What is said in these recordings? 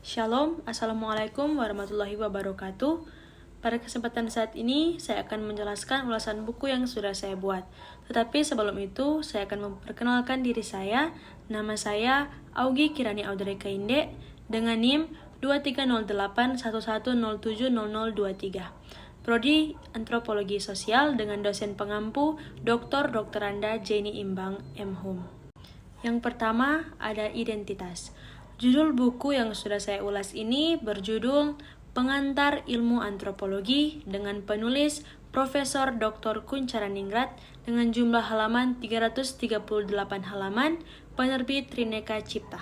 Shalom, Assalamualaikum warahmatullahi wabarakatuh. Pada kesempatan saat ini, saya akan menjelaskan ulasan buku yang sudah saya buat. Tetapi sebelum itu, saya akan memperkenalkan diri saya. Nama saya Augie Kirani Audrey Kainde dengan NIM 230811070023. Prodi Antropologi Sosial dengan dosen pengampu Dr. Anda Jenny Imbang M. Hum. Yang pertama ada identitas. Judul buku yang sudah saya ulas ini berjudul Pengantar Ilmu Antropologi dengan penulis Profesor Dr. Kuncharaningrat dengan jumlah halaman 338 halaman, penerbit Trineka Cipta.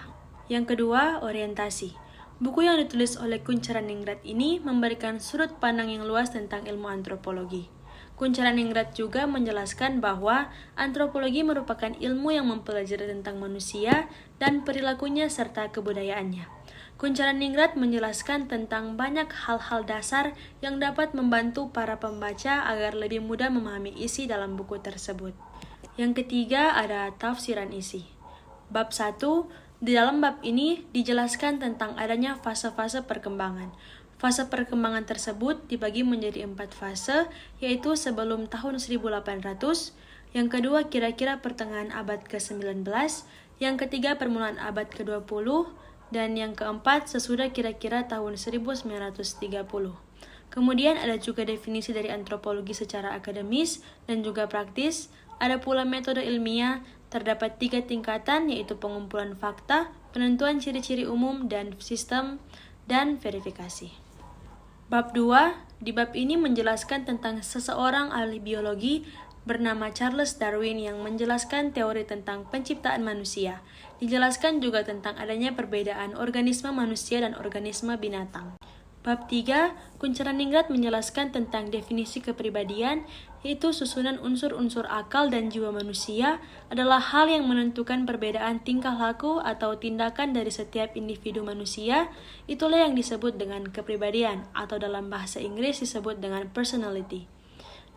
Yang kedua, orientasi. Buku yang ditulis oleh Kuncharaningrat ini memberikan sudut pandang yang luas tentang ilmu antropologi. Kuncharaningrat juga menjelaskan bahwa antropologi merupakan ilmu yang mempelajari tentang manusia dan perilakunya serta kebudayaannya. Kuncharaningrat menjelaskan tentang banyak hal-hal dasar yang dapat membantu para pembaca agar lebih mudah memahami isi dalam buku tersebut. Yang ketiga ada tafsiran isi. Bab 1, di dalam bab ini dijelaskan tentang adanya fase-fase perkembangan. Fase perkembangan tersebut dibagi menjadi 4 fase, yaitu sebelum tahun 1800, yang kedua kira-kira pertengahan abad ke-19, yang ketiga permulaan abad ke-20, dan yang keempat sesudah kira-kira tahun 1930. Kemudian ada juga definisi dari antropologi secara akademis dan juga praktis, ada pula metode ilmiah, terdapat 3 tingkatan yaitu pengumpulan fakta, penentuan ciri-ciri umum, dan sistem dan verifikasi. Bab 2, di bab ini menjelaskan tentang seseorang ahli biologi bernama Charles Darwin yang menjelaskan teori tentang penciptaan manusia. Dijelaskan juga tentang adanya perbedaan organisme manusia dan organisme binatang. Bab 3, Kuncharaningrat menjelaskan tentang definisi kepribadian, yaitu susunan unsur-unsur akal dan jiwa manusia adalah hal yang menentukan perbedaan tingkah laku atau tindakan dari setiap individu manusia. Itulah yang disebut dengan kepribadian, atau dalam bahasa Inggris disebut dengan personality.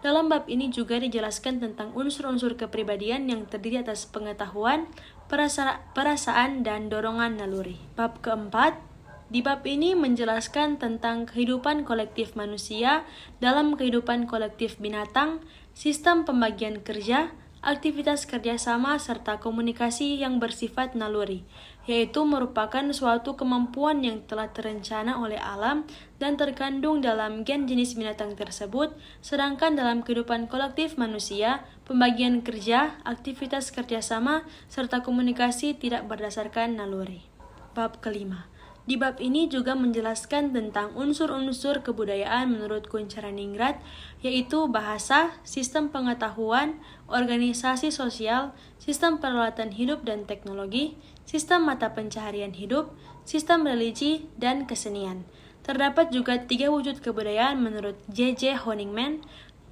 Dalam bab ini juga dijelaskan tentang unsur-unsur kepribadian yang terdiri atas pengetahuan, perasaan, dan dorongan naluri. Bab keempat, di bab ini menjelaskan tentang kehidupan kolektif manusia dalam kehidupan kolektif binatang, sistem pembagian kerja, aktivitas kerjasama, serta komunikasi yang bersifat naluri, yaitu merupakan suatu kemampuan yang telah terencana oleh alam dan terkandung dalam gen jenis binatang tersebut, sedangkan dalam kehidupan kolektif manusia, pembagian kerja, aktivitas kerjasama, serta komunikasi tidak berdasarkan naluri. Bab kelima. Di bab ini juga menjelaskan tentang unsur-unsur kebudayaan menurut Kuncharaningrat, yaitu bahasa, sistem pengetahuan, organisasi sosial, sistem peralatan hidup dan teknologi, sistem mata pencaharian hidup, sistem religi, dan kesenian. Terdapat juga 3 wujud kebudayaan menurut J.J. Honigman,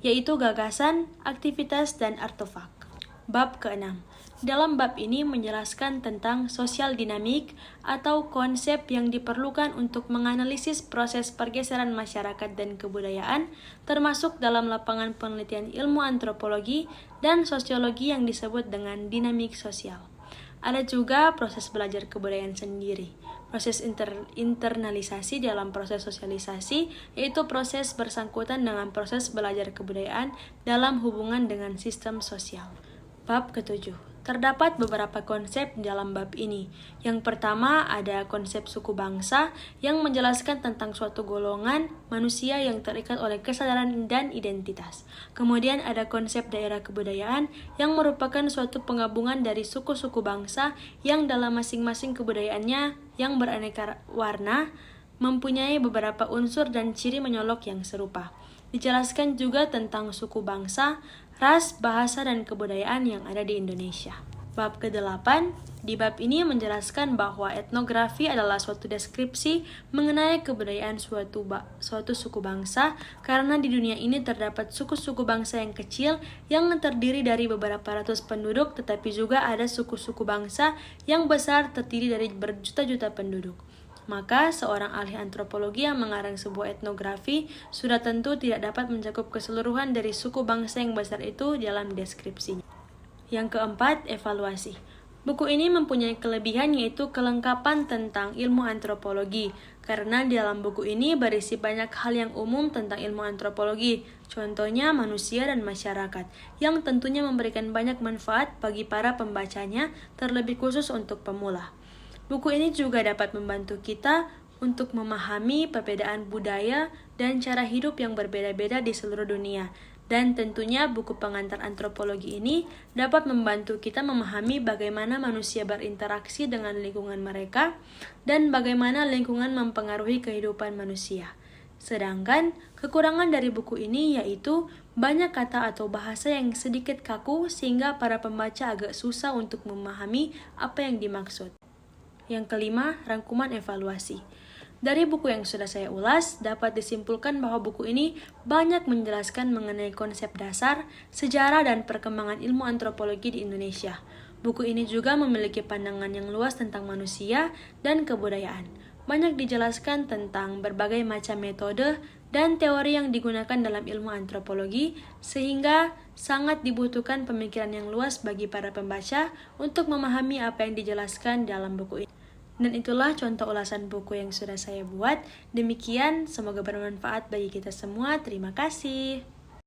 yaitu gagasan, aktivitas, dan artefak. Bab ke-6. Dalam bab ini menjelaskan tentang sosial dinamik atau konsep yang diperlukan untuk menganalisis proses pergeseran masyarakat dan kebudayaan, termasuk dalam lapangan penelitian ilmu antropologi dan sosiologi yang disebut dengan dinamik sosial. Ada juga proses belajar kebudayaan sendiri, proses internalisasi dalam proses sosialisasi, yaitu proses bersangkutan dengan proses belajar kebudayaan dalam hubungan dengan sistem sosial. Bab ke-7. Terdapat beberapa konsep dalam bab ini. Yang pertama ada konsep suku bangsa yang menjelaskan tentang suatu golongan manusia yang terikat oleh kesadaran dan identitas. Kemudian ada konsep daerah kebudayaan yang merupakan suatu penggabungan dari suku-suku bangsa yang dalam masing-masing kebudayaannya yang beraneka warna mempunyai beberapa unsur dan ciri menyolok yang serupa. Dijelaskan juga tentang suku bangsa, ras, bahasa, dan kebudayaan yang ada di Indonesia. Bab ke-8, di bab ini menjelaskan bahwa etnografi adalah suatu deskripsi mengenai kebudayaan suatu suku bangsa, karena di dunia ini terdapat suku-suku bangsa yang kecil yang terdiri dari beberapa ratus penduduk, tetapi juga ada suku-suku bangsa yang besar terdiri dari berjuta-juta penduduk. Maka seorang ahli antropologi yang mengarang sebuah etnografi sudah tentu tidak dapat mencakup keseluruhan dari suku bangsa yang besar itu dalam deskripsinya. Yang keempat, evaluasi. Buku ini mempunyai kelebihan yaitu kelengkapan tentang ilmu antropologi, karena di dalam buku ini berisi banyak hal yang umum tentang ilmu antropologi, contohnya manusia dan masyarakat, yang tentunya memberikan banyak manfaat bagi para pembacanya, terlebih khusus untuk pemula. Buku ini juga dapat membantu kita untuk memahami perbedaan budaya dan cara hidup yang berbeda-beda di seluruh dunia. Dan tentunya buku pengantar antropologi ini dapat membantu kita memahami bagaimana manusia berinteraksi dengan lingkungan mereka dan bagaimana lingkungan mempengaruhi kehidupan manusia. Sedangkan kekurangan dari buku ini yaitu banyak kata atau bahasa yang sedikit kaku sehingga para pembaca agak susah untuk memahami apa yang dimaksud. Yang kelima, rangkuman evaluasi. Dari buku yang sudah saya ulas, dapat disimpulkan bahwa buku ini banyak menjelaskan mengenai konsep dasar, sejarah, dan perkembangan ilmu antropologi di Indonesia. Buku ini juga memiliki pandangan yang luas tentang manusia dan kebudayaan. Banyak dijelaskan tentang berbagai macam metode dan teori yang digunakan dalam ilmu antropologi, sehingga sangat dibutuhkan pemikiran yang luas bagi para pembaca untuk memahami apa yang dijelaskan dalam buku ini. Dan itulah contoh ulasan buku yang sudah saya buat. Demikian, semoga bermanfaat bagi kita semua. Terima kasih.